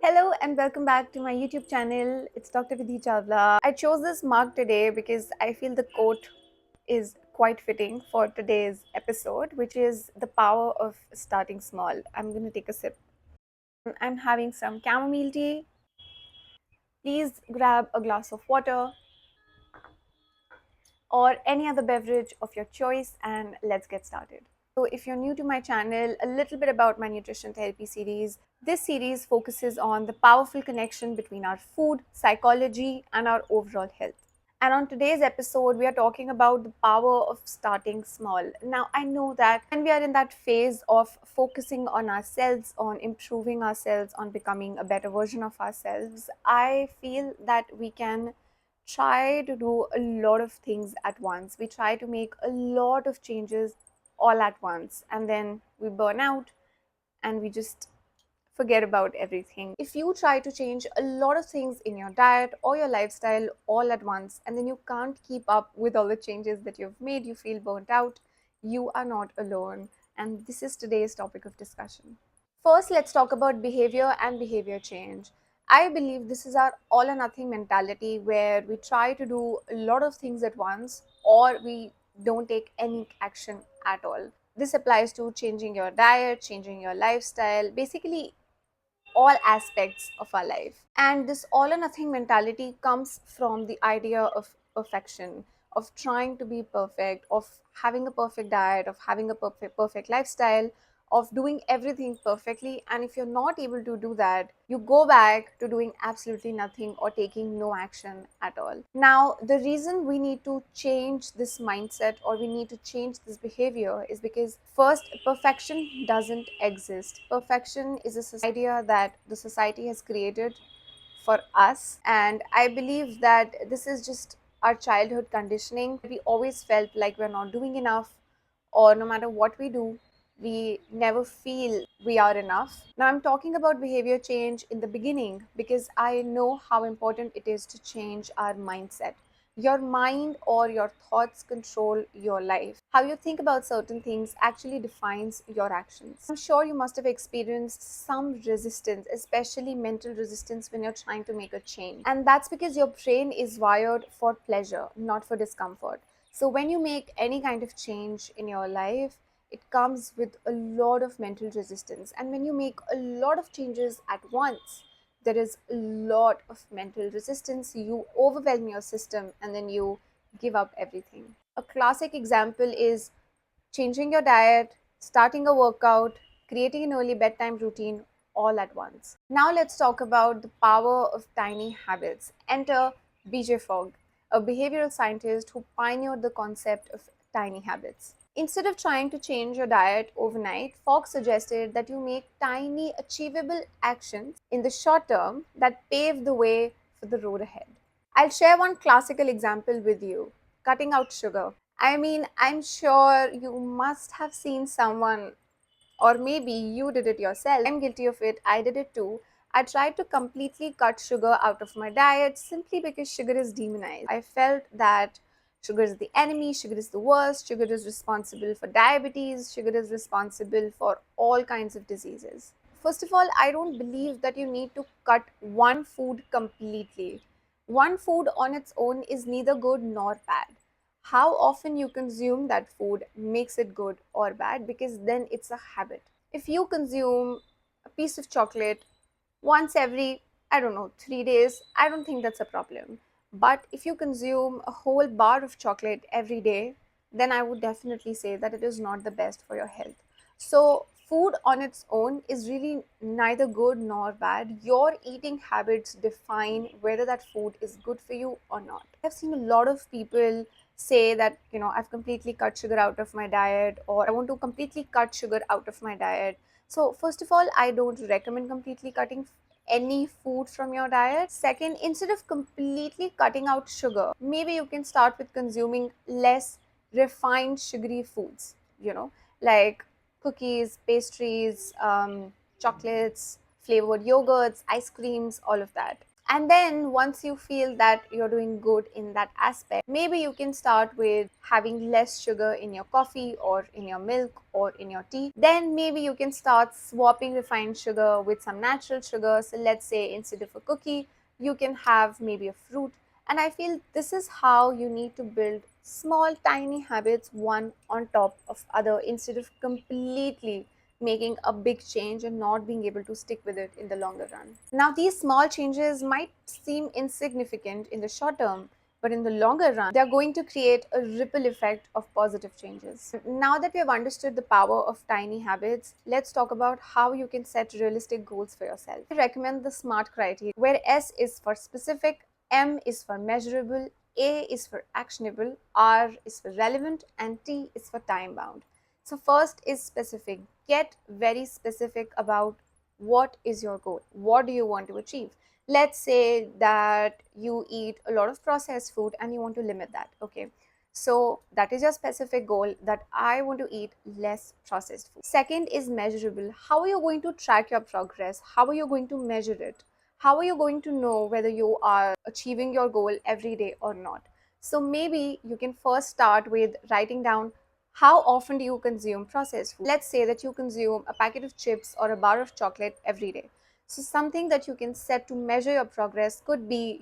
Hello and welcome back to my YouTube channel. It's Dr. Vidhi Chawla. I chose this mug today because I feel the quote is quite fitting for today's episode, which is the power of starting small. I'm going to take a sip. I'm having some chamomile tea. Please grab a glass of water or any other beverage of your choice and let's get started. So, if you're new to my channel, a little bit about my nutrition therapy series. This series focuses on the powerful connection between our food, psychology, and our overall health. And on today's episode, we are talking about the power of starting small. Now, I know that when we are in that phase of focusing on ourselves, on improving ourselves, on becoming a better version of ourselves, I feel that we can try to do a lot of things at once. We try to make a lot of changes all at once, and then we burn out and we just forget about everything. If you try to change a lot of things in your diet or your lifestyle all at once, and then you can't keep up with all the changes that you've made, you feel burnt out, you are not alone. And this is today's topic of discussion. First, let's talk about behavior and behavior change. I believe this is our all or nothing mentality where we try to do a lot of things at once or we don't take any action at all. This applies to changing your diet, changing your lifestyle, basically all aspects of our life. And this all or nothing mentality comes from the idea of perfection, of trying to be perfect, of having a perfect diet, of having a perfect lifestyle, of doing everything perfectly. And if you're not able to do that, you go back to doing absolutely nothing or taking no action at all. Now, the reason we need to change this mindset or we need to change this behavior is because first, perfection doesn't exist. Perfection is a idea that the society has created for us, and I believe that this is just our childhood conditioning. We always felt like we're not doing enough, or no matter what we do, we never feel we are enough. Now, I'm talking about behavior change in the beginning because I know how important it is to change our mindset. Your mind or your thoughts control your life. How you think about certain things actually defines your actions. I'm sure you must have experienced some resistance, especially mental resistance, when you're trying to make a change. And that's because your brain is wired for pleasure, not for discomfort. So, when you make any kind of change in your life, it comes with a lot of mental resistance. And when you make a lot of changes at once, there is a lot of mental resistance. You overwhelm your system and then you give up everything. A classic example is changing your diet, starting a workout, creating an early bedtime routine all at once. Now let's talk about the power of tiny habits. Enter BJ Fogg, a behavioral scientist who pioneered the concept of tiny habits. Instead of trying to change your diet overnight, Fogg suggested that you make tiny, achievable actions in the short term that pave the way for the road ahead. I'll share one classical example with you: cutting out sugar. I mean, I'm sure you must have seen someone, or maybe you did it yourself. I'm guilty of it, I did it too. I tried to completely cut sugar out of my diet simply because sugar is demonized. I felt that sugar is the enemy, sugar is the worst, sugar is responsible for diabetes, sugar is responsible for all kinds of diseases. First of all, I don't believe that you need to cut one food completely. One food on its own is neither good nor bad. How often you consume that food makes it good or bad, because then it's a habit. If you consume a piece of chocolate once every, I don't know, 3 days, I don't think that's a problem. But if you consume a whole bar of chocolate every day, then I would definitely say that it is not the best for your health. So, food on its own is really neither good nor bad. Your eating habits define whether that food is good for you or not. I've seen a lot of people say that, I've completely cut sugar out of my diet, or I want to completely cut sugar out of my diet. So, first of all, I don't recommend completely cutting any food from your diet. Second, instead of completely cutting out sugar, maybe you can start with consuming less refined sugary foods, like cookies, pastries, chocolates, flavored yogurts, ice creams, all of that. And then once you feel that you're doing good in that aspect, maybe you can start with having less sugar in your coffee or in your milk or in your tea. Then maybe you can start swapping refined sugar with some natural sugar. So let's say instead of a cookie, you can have maybe a fruit. And I feel this is how you need to build small, tiny habits, one on top of other, instead of completely making a big change and not being able to stick with it in the longer run. Now, these small changes might seem insignificant in the short term, but in the longer run, they're going to create a ripple effect of positive changes. Now that we have understood the power of tiny habits, let's talk about how you can set realistic goals for yourself. I recommend the SMART criteria, where S is for specific, M is for measurable, A is for actionable, R is for relevant, and T is for time bound. So, first is specific. Get very specific about what is your goal. What do you want to achieve? Let's say that you eat a lot of processed food and you want to limit that. Okay. So, that is your specific goal, that I want to eat less processed food. Second is measurable. How are you going to track your progress? How are you going to measure it? How are you going to know whether you are achieving your goal every day or not? So, maybe you can first start with writing down how often do you consume processed food? Let's say that you consume a packet of chips or a bar of chocolate every day. So something that you can set to measure your progress could be,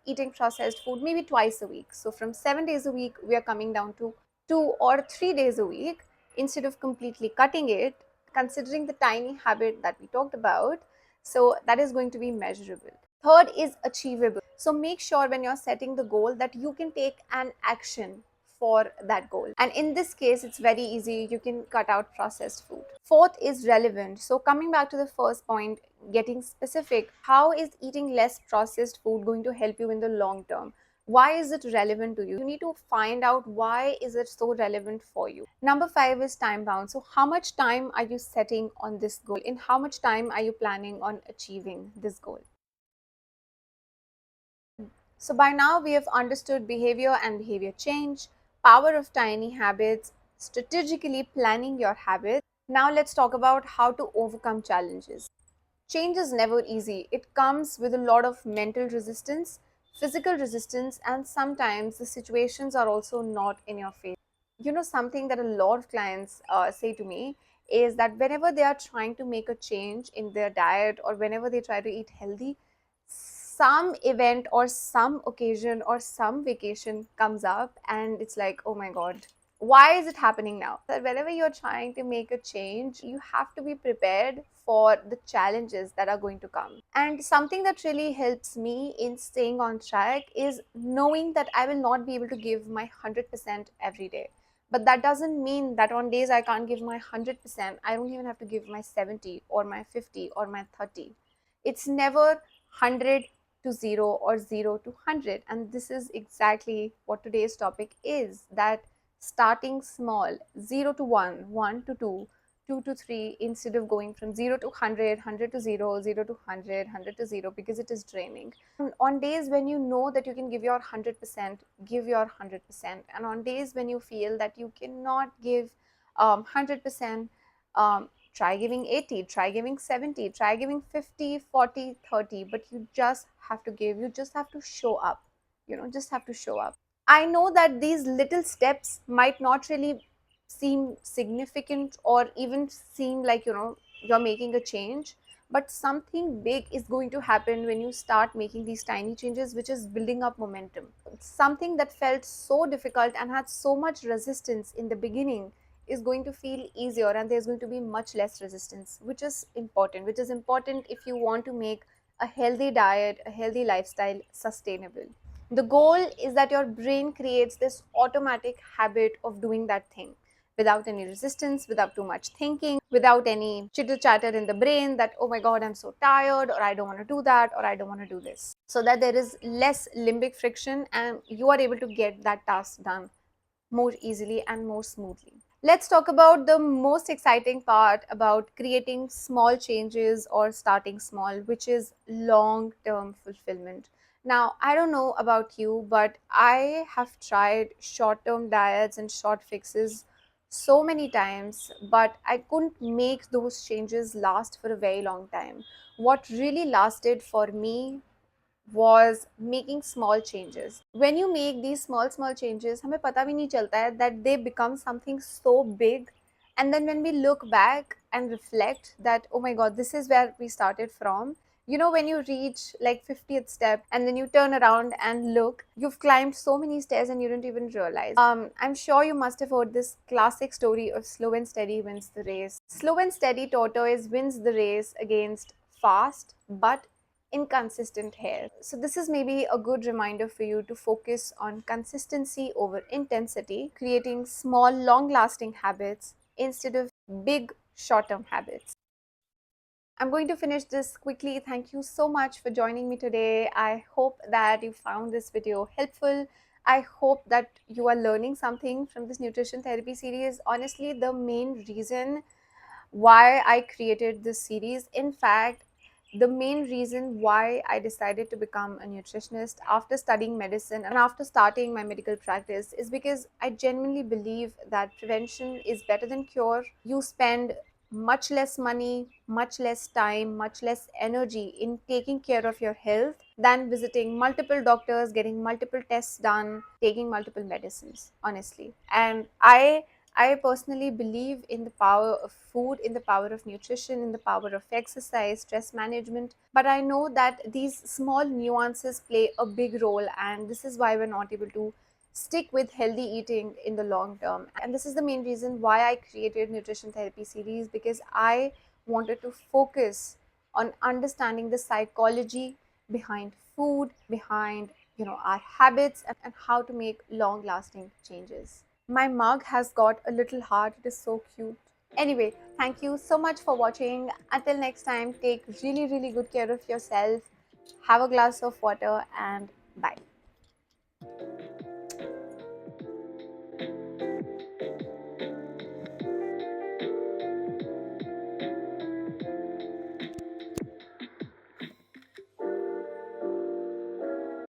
eating processed food maybe twice a week. So from 7 days a week, we are coming down to 2 or 3 days a week instead of completely cutting it, considering the tiny habit that we talked about. So that is going to be measurable. Third is achievable. So make sure when you're setting the goal that you can take an action for that goal. And in this case, it's very easy. You can cut out processed food. Fourth is relevant. So coming back to the first point, getting specific, how is eating less processed food going to help you in the long term? Why is it relevant to you? You need to find out why is it so relevant for you. Number 5 is time bound. So how much time are you setting on this goal? In how much time are you planning on achieving this goal? So by now we have understood behavior and behavior change, power of tiny habits, strategically planning your habits. Now let's talk about how to overcome challenges. Change is never easy. It comes with a lot of mental resistance, physical resistance, and sometimes the situations are also not in your favor. Something that a lot of clients say to me is that whenever they are trying to make a change in their diet or whenever they try to eat healthy, some event or some occasion or some vacation comes up and it's like, oh my god, why is it happening now? That whenever you're trying to make a change, you have to be prepared for the challenges that are going to come. And something that really helps me in staying on track is knowing that I will not be able to give my 100% every day. But that doesn't mean that on days I can't give my 100%, I don't even have to give my 70 or my 50 or my 30. It's never 100 to 0 or 0 to 100. And this is exactly what today's topic is, that starting small, 0 to 1, 1 to 2, 2 to 3, instead of going from 0 to 100, 100 to 0, 0 to 100, 100 to 0, because it is draining. On days when you know that you can give your 100%, give your 100%. And on days when you feel that you cannot give 100%, try giving 80, try giving 70, try giving 50, 40, 30, but you just have to give, you just have to show up, just have to show up. I know that these little steps might not really seem significant or even seem like, you're making a change, but something big is going to happen when you start making these tiny changes, which is building up momentum. Something that felt so difficult and had so much resistance in the beginning is going to feel easier, and there's going to be much less resistance, which is important if you want to make a healthy diet, a healthy lifestyle sustainable. The goal is that your brain creates this automatic habit of doing that thing without any resistance, without too much thinking, without any chitter chatter in the brain that, oh my god, I'm so tired, or I don't want to do that, or I don't want to do this. So that there is less limbic friction and you are able to get that task done more easily and more smoothly. Let's talk about the most exciting part about creating small changes or starting small, which is long term fulfillment. Now, I don't know about you, but I have tried short term diets and short fixes so many times, but I couldn't make those changes last for a very long time. What really lasted for me was making small changes. When you make these small changes, हमें पता भी नहीं चलता है that they become something so big. And then when we look back and reflect that, oh my god, this is where we started from. You know, when you reach like 50th step and then you turn around and look, you've climbed so many stairs and you didn't even realize. I'm sure you must have heard this classic story of slow and steady wins the race. Slow and steady tortoise wins the race against fast but inconsistent hare. So, this is maybe a good reminder for you to focus on consistency over intensity, creating small, long lasting habits instead of big, short term habits. I'm going to finish this quickly. Thank you so much for joining me today. I hope that you found this video helpful. I hope that you are learning something from this nutrition therapy series. Honestly, the main reason why I created this series, in fact, the main reason why I decided to become a nutritionist after studying medicine and after starting my medical practice is because I genuinely believe that prevention is better than cure. You spend much less money, much less time, much less energy in taking care of your health than visiting multiple doctors, getting multiple tests done, taking multiple medicines, honestly. And I personally believe in the power of food, in the power of nutrition, in the power of exercise, stress management. But I know that these small nuances play a big role, and this is why we're not able to stick with healthy eating in the long term. And this is the main reason why I created nutrition therapy series, because I wanted to focus on understanding the psychology behind food, behind our habits, and how to make long lasting changes. My mug has got a little heart. It is so cute. Anyway, thank you so much for watching. Until next time, take really good care of yourself. Have a glass of water and bye.